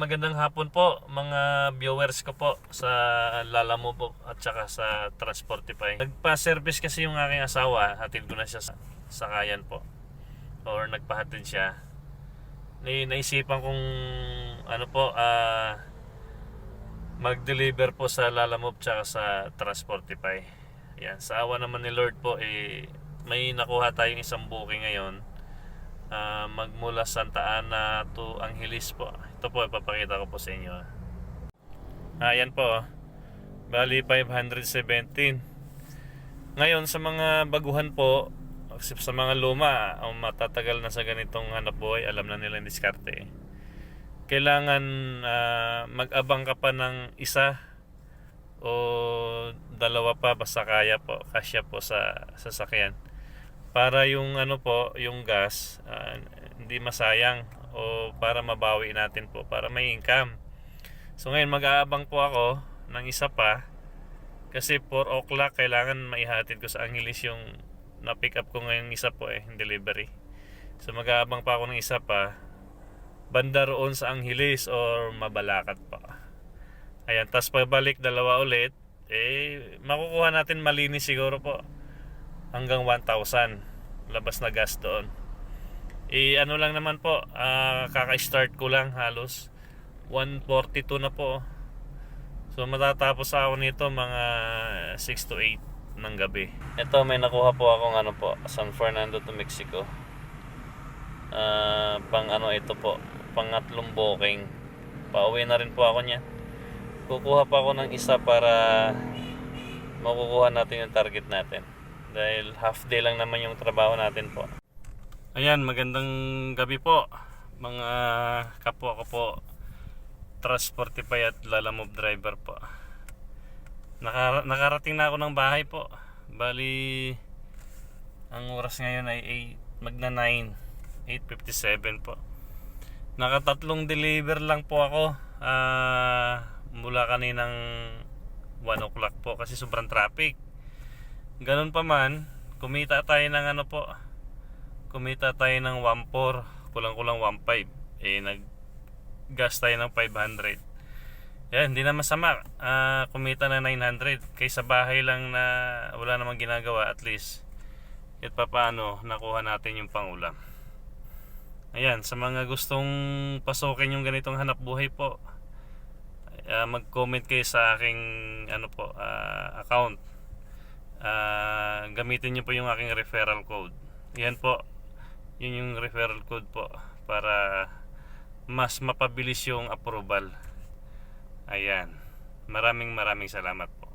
Magandang hapon po mga viewers ko po sa Lalamove po at saka sa Transportify. Nagpa-service kasi yung aking asawa, hatid ko na siya sa sakayan po. Or nagpahatid siya. Naisipan kong ano po, mag-deliver po sa Lalamove tsaka sa Transportify. Yan, sa awa naman ni Lord po may nakuha tayong isang booking ngayon. Magmula Santa Ana to Angeles po. Ito po ipapakita ko po sa inyo. Ayan po. Bali 517. Ngayon sa mga baguhan po, sa mga luma, matatagal na sa ganitong hanap buhay, alam na nila yung diskarte. Kailangan mag-abang ka pa ng isa o dalawa pa basta kaya po, kasya po sa sasakyan. Para yung yung gas hindi masayang o para mabawi natin po, para may income. So ngayon mag-aabang po ako ng isa pa kasi 4 o'clock kailangan maihatid ko sa Angeles yung na-pick up ko ngayon isa po yung delivery. So mag-aabang pa ako ng isa pa banda roon sa Angeles or Mabalacat pa. Ayan, tas pabalik dalawa ulit, makukuha natin malinis siguro po hanggang 1,000 labas na gas doon. Ano lang naman po, kaka-start ko lang, halos 142 na po. So matatapos ako nito mga 6 to 8 ng gabi. Ito may nakuha po akong San Fernando to Mexico. Pang ito po, pangatlong booking. Pauwi na rin po ako niyan. Kukuha pa ako ng isa para makukuha natin yung target natin. Dahil half day lang naman yung trabaho natin po. Ayan, magandang gabi po mga kapwa ko po Transportify at Lalamove driver po. Nakarating na ako ng bahay po. Bali ang oras ngayon ay magna 9, 8:57 po. Nakatatlong deliver lang po ako mula kaninang 1 o'clock po kasi sobrang traffic. Ganun pa man, kumita tayo ng kumita tayo ng 1.4, kulang-kulang 1.5. Nag-gas tayo ng 500. Yan, hindi na masama. Kumita na 900. Kaysa bahay lang na wala namang ginagawa, at least kahit pa paano nakuha natin yung pangulam. Ayan, sa mga gustong pasukin yung ganitong hanap buhay po, mag-comment kayo sa aking account. Gamitin nyo po yung aking referral code. Yan po, yun yung referral code po para mas mapabilis yung approval. Ayan, maraming salamat po.